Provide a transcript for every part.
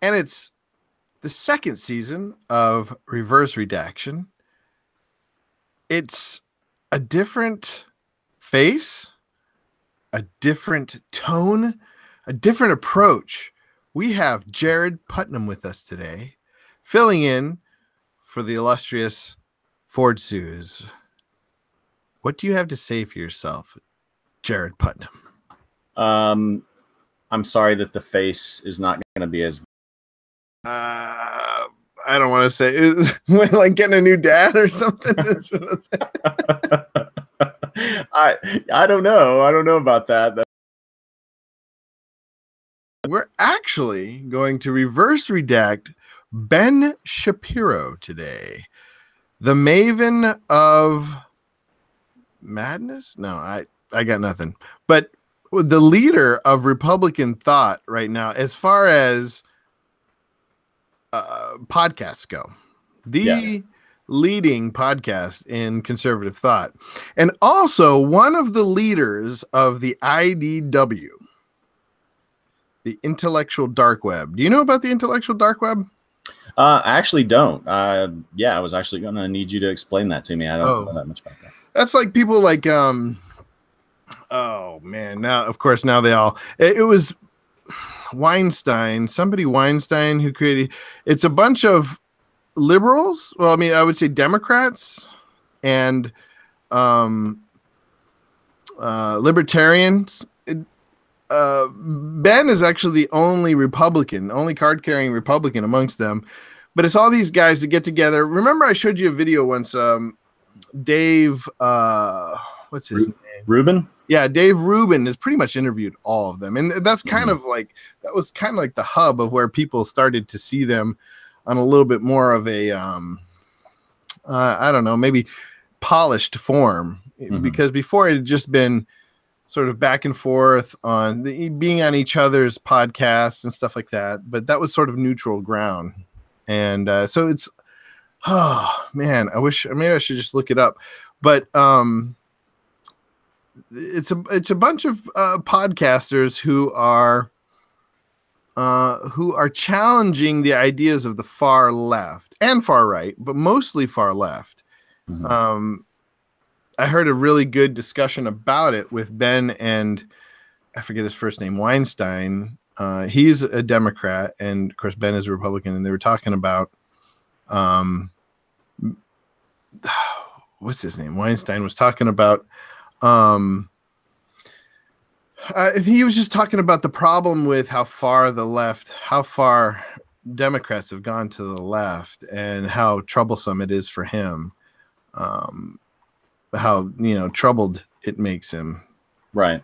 and it's the second season of Reverse Redaction. It's a different face, a different tone, a different approach. We have Jared Putnam with us today, filling in for the illustrious Ford Suze. What do you have to say for yourself, Jared Putnam? I'm sorry that the face is not going to be as. I don't want to say like getting a new dad or something. I don't know. I don't know about that. We're actually going to reverse redact Ben Shapiro today, the maven of madness. No, I got nothing. But the leader of Republican thought right now, as far as podcasts go, the leading podcast in conservative thought, and also one of the leaders of the IDW, the intellectual dark web. Do you know about the intellectual dark web? I actually don't. Yeah, I was actually going to need you to explain that to me. I don't know that much about that. That's like people like, oh man, now, of course, now they all, it was Weinstein, Weinstein who created, it's a bunch of liberals. Well, I mean, I would say Democrats and libertarians. Ben is actually the only Republican, only card-carrying Republican amongst them. But it's all these guys that get together. Remember, I showed you a video once. Dave, what's his name? Rubin? Yeah, Dave Rubin has pretty much interviewed all of them. And that's kind of like, that was kind of like the hub of where people started to see them on a little bit more of a, I don't know, maybe polished form. Because before it had just been sort of back and forth on being on each other's podcasts and stuff like that. But that was sort of neutral ground. And so it's, oh man, maybe I should just look it up. But it's a bunch of podcasters who are challenging the ideas of the far left and far right, but mostly far left. I heard a really good discussion about it with Ben and I forget his first name, Weinstein. He's a Democrat, and of course Ben is a Republican, and they were talking about what's his name? Weinstein was talking about he was just talking about the problem with how far Democrats have gone to the left and how troublesome it is for him. How, troubled it makes him. Right.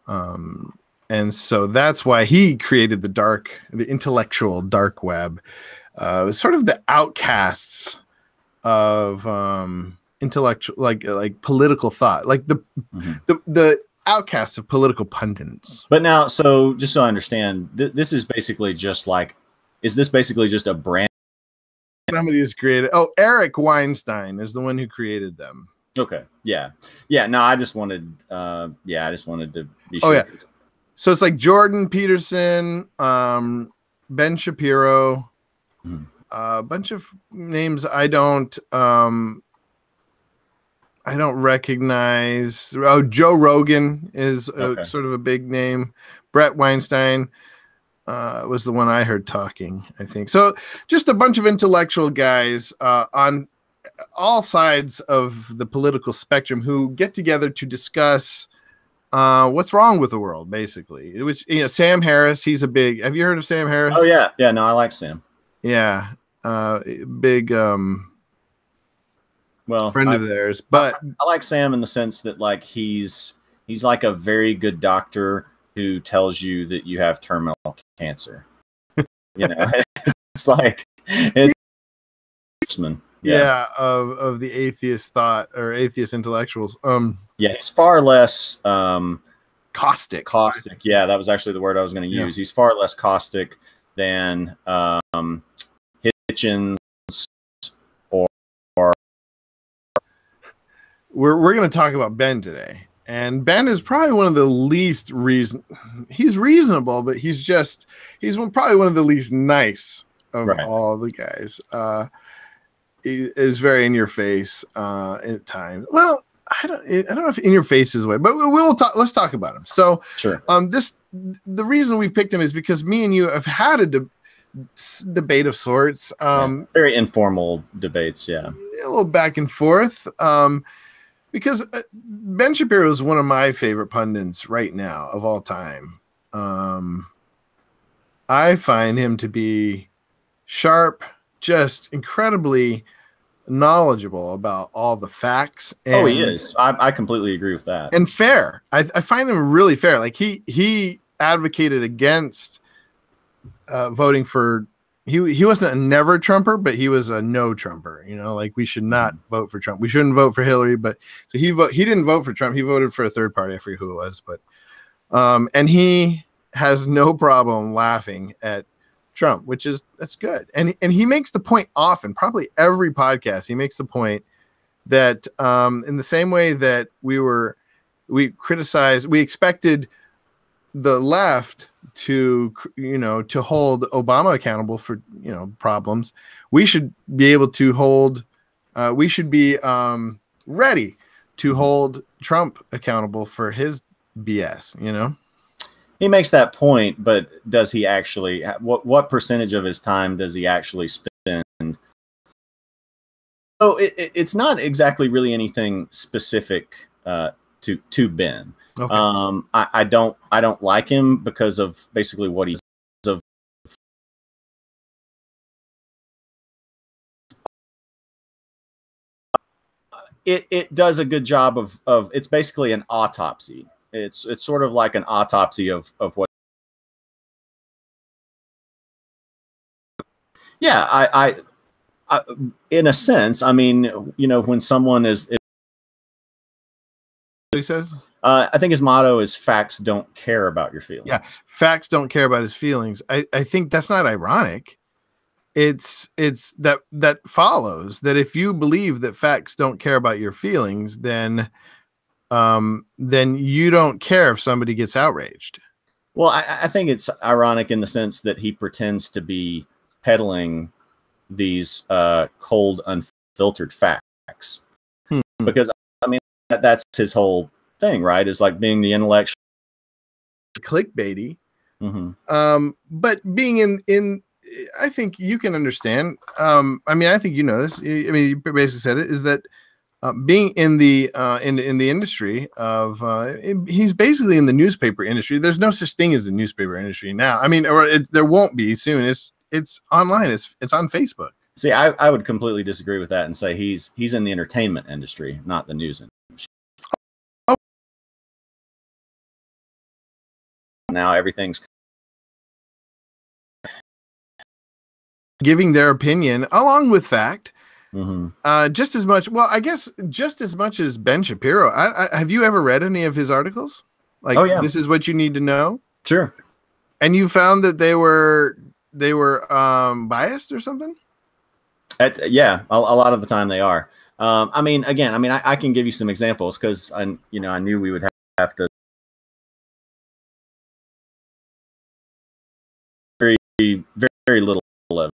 And so that's why he created the intellectual dark web. Sort of the outcasts of intellectual, like political thought, like the outcasts of political pundits. But now, so just so I understand, this is basically just like, is this basically just a brand? Somebody has created. Oh, Eric Weinstein is the one who created them. Okay. Yeah. No, I just wanted to be sure. Oh yeah. So it's like Jordan Peterson, Ben Shapiro, a bunch of names I don't recognize. Oh, Joe Rogan is sort of a big name. Brett Weinstein was the one I heard talking, I think. So just a bunch of intellectual guys on all sides of the political spectrum who get together to discuss what's wrong with the world, basically. Which, Sam Harris, have you heard of Sam Harris? Oh yeah. No, I like Sam. Yeah. Big friend of theirs. But I like Sam in the sense that like he's like a very good doctor who tells you that you have terminal cancer. It's like it's yeah, of the atheist thought or atheist intellectuals. Yeah, he's far less caustic. Yeah, that was actually the word I was going to use. He's far less caustic than Hitchens or we're going to talk about Ben today. And Ben is probably one of the least he's reasonable, but he's probably one of the least nice of all the guys. He is very in your face at times. Well, I don't know if in your face is the way, but let's talk about him. So sure. The reason we've picked him is because me and you have had a debate of sorts. Very informal debates. Yeah. A little back and forth. Because Ben Shapiro is one of my favorite pundits right now of all time. I find him to be sharp, just incredibly knowledgeable about all the facts. And, he is. I completely agree with that. And fair. I find him really fair. Like he advocated against voting for. He wasn't a never Trumper, but he was a no Trumper. Like we should not vote for Trump. We shouldn't vote for Hillary. But so he didn't vote for Trump. He voted for a third party. I forget who it was, but and he has no problem laughing at Trump, that's good. And he makes the point often, probably every podcast. He makes the point that in the same way that we expected the left to hold Obama accountable for problems, we should be able to hold we should be ready to hold Trump accountable for his BS. He makes that point, but does he actually, what percentage of his time does he actually spend? So it's not exactly really anything specific to Ben. Okay. I don't like him because of basically what he's of. It does a good job of it's basically an autopsy. It's sort of like an autopsy of what. Yeah, I in a sense, I mean, when someone is. What he says? I think his motto is "Facts don't care about your feelings." Yeah, facts don't care about his feelings. I think that's not ironic. It's that follows that if you believe that facts don't care about your feelings, then you don't care if somebody gets outraged. Well, I think it's ironic in the sense that he pretends to be peddling these cold, unfiltered facts. Because, I mean, that's his whole thing, right? Is like being the intellectual. Clickbaity. But being in I think you can understand. I mean, I think you know this. I mean, you basically said it, is that being in the industry of he's basically in the newspaper industry. There's no such thing as the newspaper industry now. I mean, there won't be soon. It's online. It's on Facebook. See, I would completely disagree with that and say he's in the entertainment industry, not the news industry. Oh. Now everything's giving their opinion along with fact. Just as much. Well, I guess just as much as Ben Shapiro. Have you ever read any of his articles? Like, this is what you need to know. Sure. And you found that they were biased or something? Yeah, a lot of the time they are. I mean, again, I can give you some examples because I knew we would have to very, very little of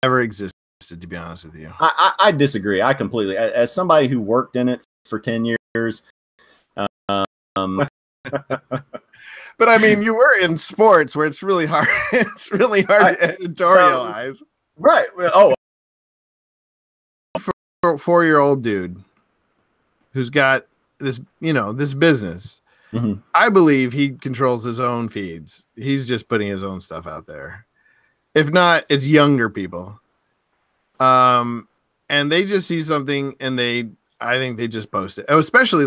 ever existed, to be honest with you. I disagree. I completely, as somebody who worked in it for 10 years. But I mean, you were in sports where it's really hard. It's really hard to editorialize. So, right. Oh, for a 4-year-old dude who's got this, this business. I believe he controls his own feeds. He's just putting his own stuff out there. If not, it's younger people. And they just see something and I think they just post it. Especially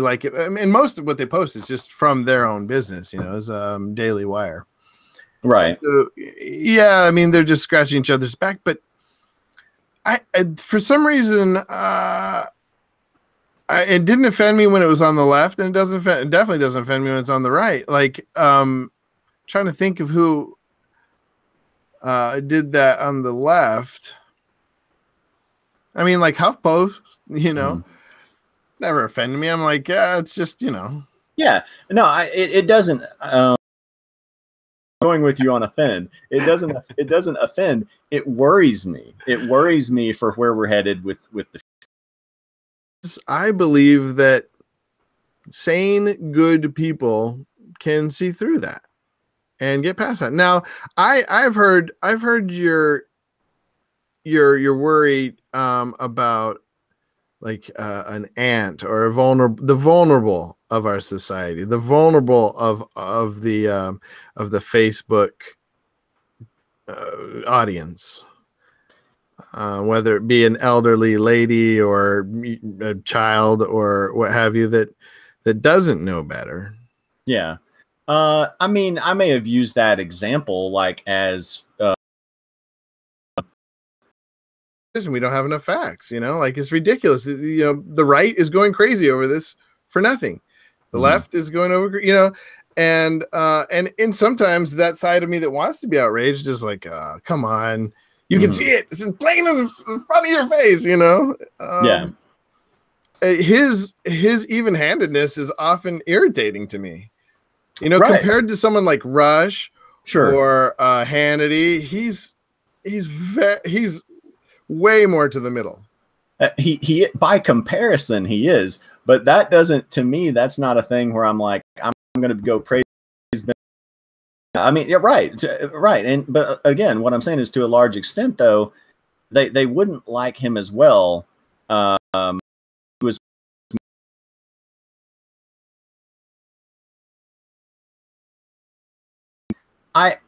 most of what they post is just from their own business, as Daily Wire. Right. So, yeah, I mean, they're just scratching each other's back, but I for some reason, it didn't offend me when it was on the left, and it definitely doesn't offend me when it's on the right. Like, trying to think of who did that on the left. I mean, like HuffPost, never offended me. I'm like, yeah, it's just, you know. Yeah, no, it doesn't. Going with you on offend. It doesn't offend. It worries me. It worries me for where we're headed with the. I believe that sane, good people can see through that and get past that. Now, I've heard your worry about like an ant or the vulnerable of our society, the vulnerable of the Facebook audience, whether it be an elderly lady or a child or what have you that doesn't know better. Yeah. I mean, I may have used that example like as we don't have enough facts, you know, like it's ridiculous. You know, the right is going crazy over this for nothing. The left is going over, you know, and sometimes that side of me that wants to be outraged is like, come on, you can see it. It's plain in the front of your face, you know. Yeah. His even-handedness is often irritating to me, you know, compared to someone like Rush or Hannity. He's way more to the middle. He by comparison he is, but that doesn't, to me, that's not a thing where I'm like, I'm going to go praise. I mean, yeah, right. And but again, what I'm saying is, to a large extent, though, they wouldn't like him as well. Was I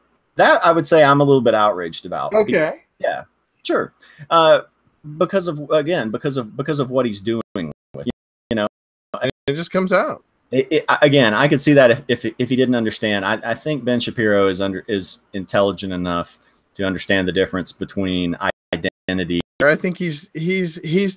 would say I'm a little bit outraged about. Okay. Yeah, sure. Because of what he's doing with, you know, it just comes out. Again, I could see that if he didn't understand. I think Ben Shapiro is intelligent enough to understand the difference between identity. I think he's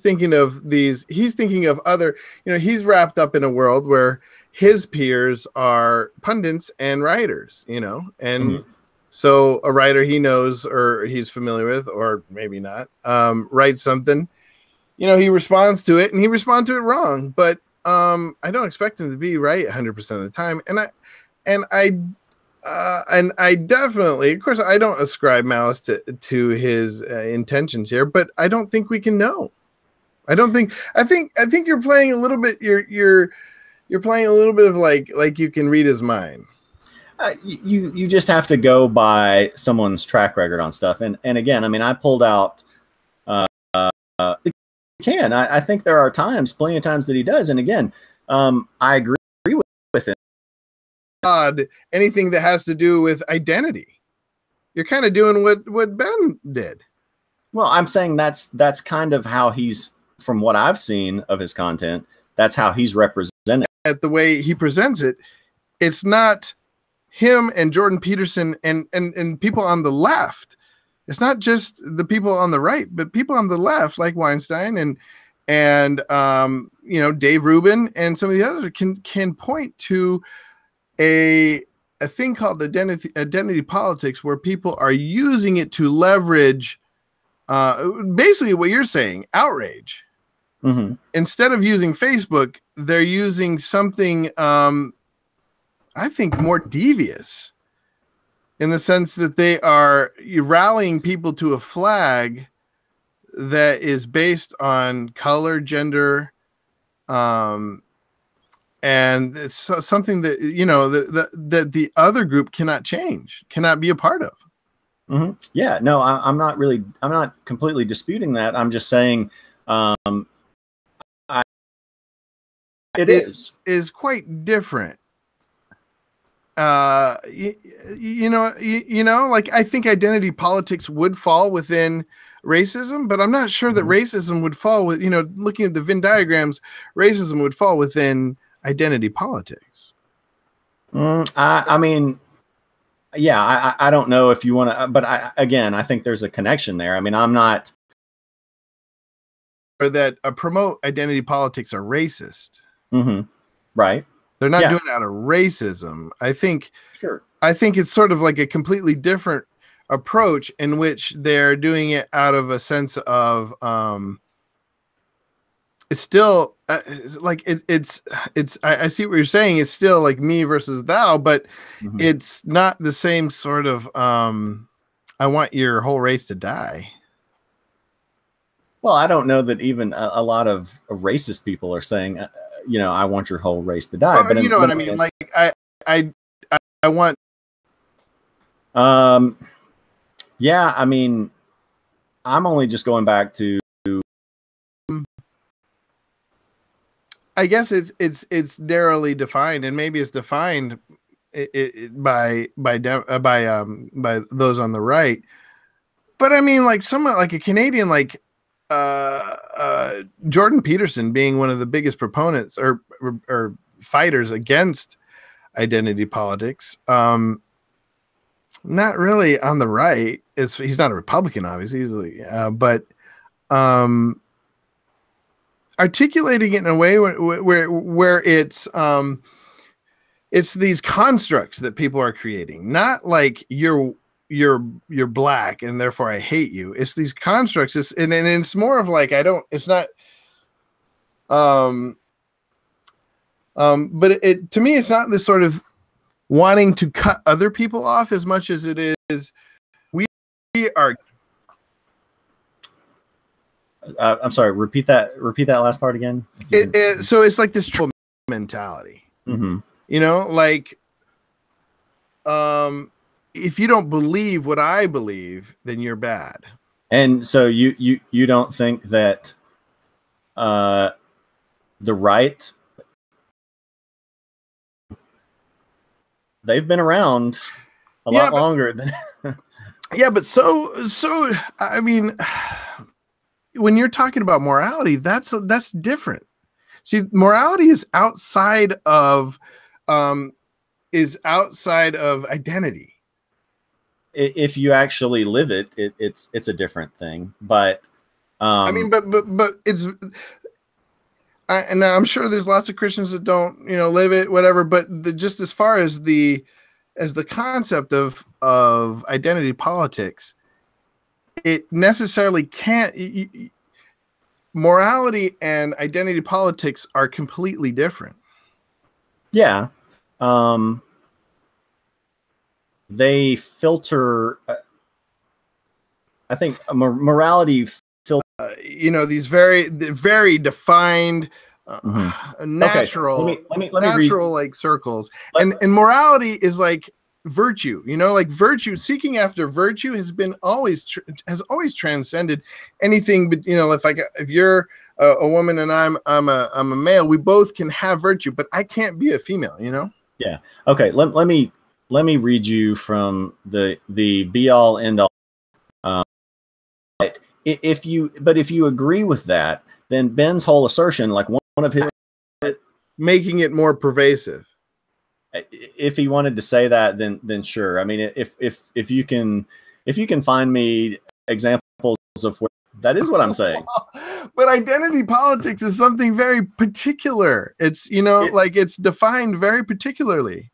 thinking of these. He's thinking of other. You know, he's wrapped up in a world where his peers are pundits and writers. You know, and so a writer he knows or he's familiar with, or maybe not, writes something. You know, he responds to it, and he responds to it wrong, but I don't expect him to be right 100% of the time. And I definitely, of course, I don't ascribe malice to his intentions here, but I don't think we can know. I think you're playing a little bit. You're playing a little bit of like you can read his mind. You just have to go by someone's track record on stuff. And again, I mean, I pulled out. I think there are plenty of times that he does. And again, I agree with him. Anything that has to do with identity, you're kind of doing what Ben did. Well, I'm saying that's kind of how he's, from what I've seen of his content, that's how he's represented. At the way he presents it, it's not him and Jordan Peterson and people on the left. It's not just the people on the right, but people on the left, like Weinstein and you know, Dave Rubin and some of the others can point to a thing called identity politics, where people are using it to leverage basically what you're saying, outrage. Instead of using Facebook, they're using something I think more devious, in the sense that they are rallying people to a flag that is based on color, gender, and it's something that, you know, that the other group cannot change, cannot be a part of. Yeah, no, I'm not completely disputing that. I'm just saying it is quite different. You know, like, I think identity politics would fall within racism, but I'm not sure that racism would fall with, you know, looking at the Venn diagrams, racism would fall within identity politics. I mean, yeah, I don't know if you want to, but I think there's a connection there. I mean, I'm not. Or that promote identity politics are racist. Right. They're not doing it out of racism. I think it's sort of like a completely different approach, in which they're doing it out of a sense of it's still like I see what you're saying. It's still like me versus thou, but it's not the same sort of I want your whole race to die. Well, I don't know that even a lot of racist people are saying, you know, I want your whole race to die. Well, But you know what I mean? Like I want. Yeah, I mean, I'm only just going back to. I guess it's narrowly defined, and maybe it's defined by those on the right. But I mean, like someone like a Canadian, like Jordan Peterson, being one of the biggest proponents or fighters against identity politics. Not really on the right. He's not a Republican, obviously, but articulating it in a way where it's these constructs that people are creating, not like you're black and therefore I hate you. It's these constructs. And it's more of like it's not. But it to me, it's not this sort of wanting to cut other people off as much as it is we are. I'm sorry. Repeat that last part again. So it's like this troll mentality. You know, like if you don't believe what I believe, then you're bad. And so you don't think that the right, they've been around a lot longer than yeah, but so I mean, when you're talking about morality, that's different. See, morality is outside of identity. If you actually live it, it's a different thing. But I mean, but it's. And I'm sure there's lots of Christians that don't, live it, whatever. But just as far as the concept of identity politics, it necessarily can't. Morality and identity politics are completely different. Yeah. They filter. I think morality filter. These very defined, natural, okay. Let me natural read. like circles, and morality is like virtue. Like virtue, seeking after virtue has always transcended anything. But if you're a woman and I'm a male, we both can have virtue, but I can't be a female. Yeah. Okay. Let me read you from the be all end all. If you agree with that, then Ben's whole assertion, like one of his, making it more pervasive. If he wanted to say that, then sure. I mean, if you can find me examples of where that is what I'm saying. But identity politics is something very particular. It's it's defined very particularly.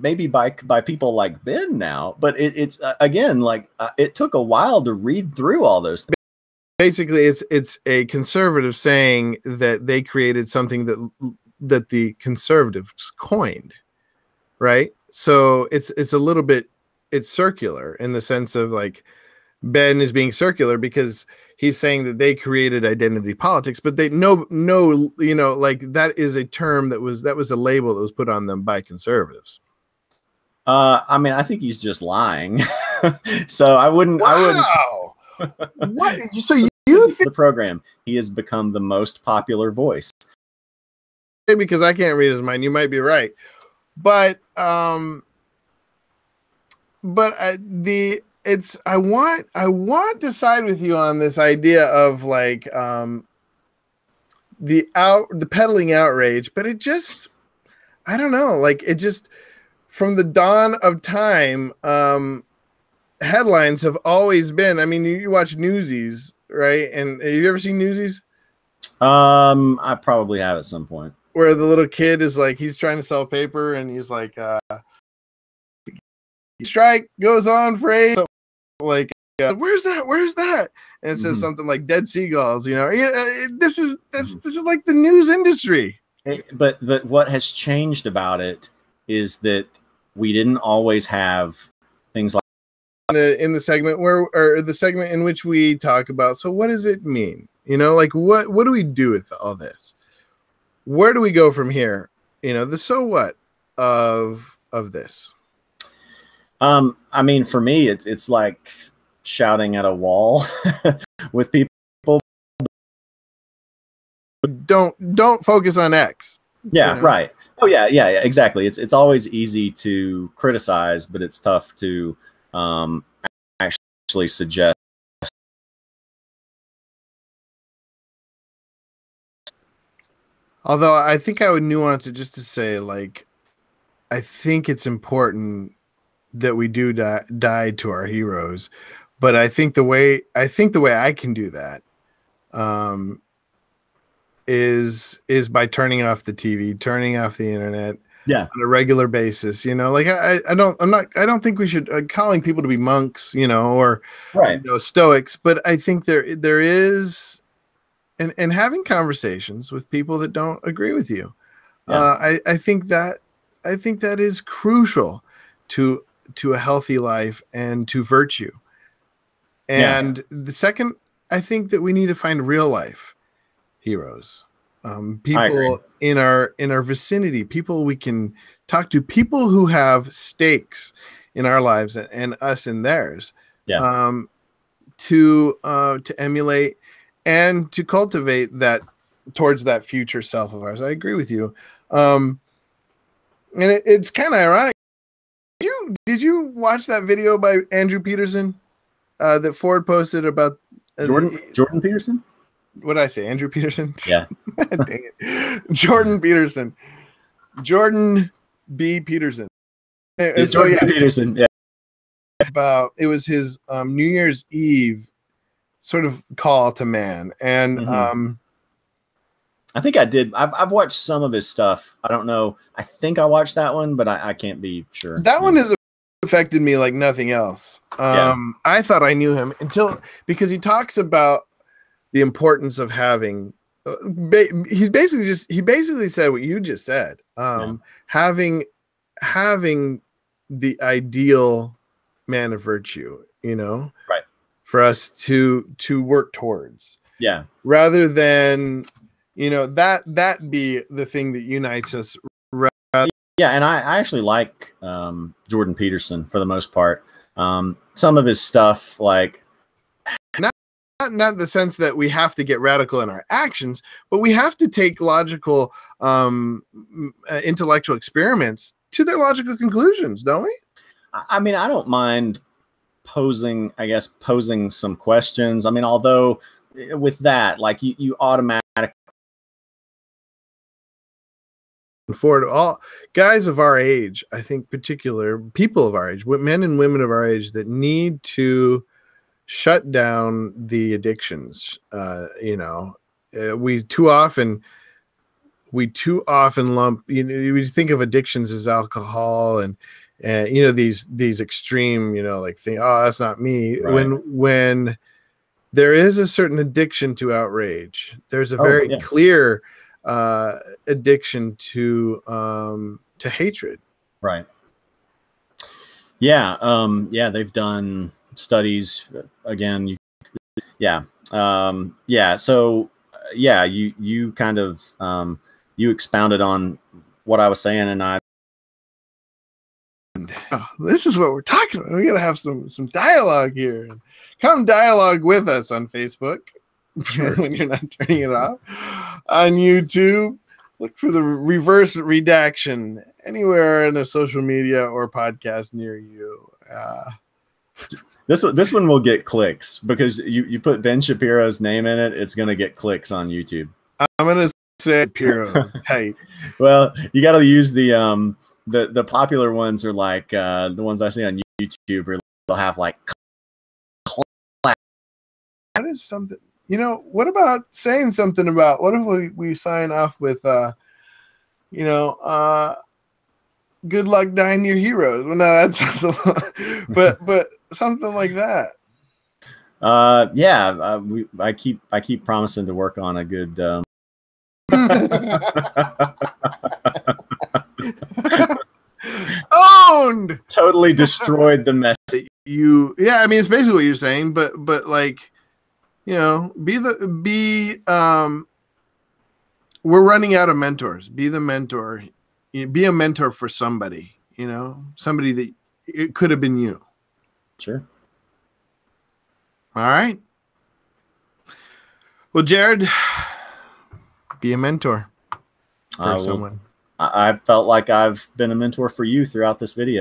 Maybe by people like Ben now, but it's again, like it took a while to read through all those things. Basically, it's a conservative saying that they created something that the conservatives coined, right? So it's a little bit, it's circular in the sense of like Ben is being circular because he's saying that they created identity politics, but they no, like that is a term that was a label that was put on them by conservatives. I mean, I think he's just lying. So I wouldn't. Wow. What? So you think the program? He has become the most popular voice. Because I can't read his mind. You might be right, but I want to side with you on this idea of like the peddling outrage, but it just, I don't know, like it just, from the dawn of time, headlines have always been, I mean, you watch Newsies, right? And have you ever seen Newsies? I probably have at some point. Where the little kid is like, he's trying to sell paper and he's like, strike goes on for 8, like where's that? And it says something like dead seagulls. You know, this is like the news industry. But what has changed about it is that we didn't always have things like in the segment or the segment in which we talk about. So what does it mean? You know, like what do we do with all this? Where do we go from here? You know, the so what of this. I mean, for me, it's like shouting at a wall with people. Don't focus on X. Yeah, you know? Right. Oh yeah, exactly. It's always easy to criticize, but it's tough to actually suggest. Although I think I would nuance it just to say, like, I think it's important that we do die to our heroes, but I think the way I can do that is by turning off the TV, turning off the internet, on a regular basis. You know, like I don't think we should calling people to be monks, you know, or right, you know, stoics, but I think there is and having conversations with people that don't agree with you. I think that is crucial to a healthy life and to virtue. And the second, I think that we need to find real life heroes, people in our vicinity, people we can talk to, people who have stakes in our lives and us in theirs, to emulate and to cultivate that towards that future self of ours. I agree with you. And it's kind of ironic. Did you watch that video by Andrew Peterson that Ford posted about Jordan Peterson? What did I say? Andrew Peterson? Yeah. Dang it. Jordan Peterson. Jordan B. Peterson. Jordan Peterson, yeah. About it was his New Year's Eve sort of call to man. And I think I did. I've watched some of his stuff. I don't know. I think I watched that one, but I can't be sure. That one has affected me like nothing else. I thought I knew him because he talks about the importance of having he basically said what you just said. Having the ideal man of virtue, you know, right, for us to work towards. Yeah. Rather than, you know, that be the thing that unites us. Yeah, and I actually like Jordan Peterson for the most part. Some of his stuff, like not the sense that we have to get radical in our actions, but we have to take logical, intellectual experiments to their logical conclusions, don't we? I mean, I don't mind posing some questions. I mean, although with that, like you automatically for all guys of our age, I think particular people of our age, men and women of our age that need to shut down the addictions. You know, we too often lump, you know, we think of addictions as alcohol and you know, these extreme, you know, like think, oh, that's not me. Right. When there is a certain addiction to outrage, there's a very clear addiction to hatred. Right. Yeah. They've done studies again. So you kind of you expounded on what I was saying, and this is what we're talking about. We gotta have some dialogue here. Come dialogue with us on Facebook. Sure. When you're not turning it off. On YouTube, look for the reverse redaction anywhere in a social media or podcast near you. This one will get clicks because you put Ben Shapiro's name in it. It's gonna get clicks on YouTube. I'm gonna say Shapiro. Tight. Well, you got to use the popular ones are like the ones I see on YouTube, where they'll have like. That is something. You know, what about saying something about, what if we sign off with, you know, good luck dying your heroes? Well, no, that's but something like that. Yeah, I keep promising to work on a good. Owned. Totally destroyed the message. Yeah, I mean, it's basically what you're saying, but like, you know, we're running out of mentors. Be the mentor. Be a mentor for somebody, you know, somebody that it could have been you. Sure. All right. Well, Jared, be a mentor for someone. I felt like I've been a mentor for you throughout this video.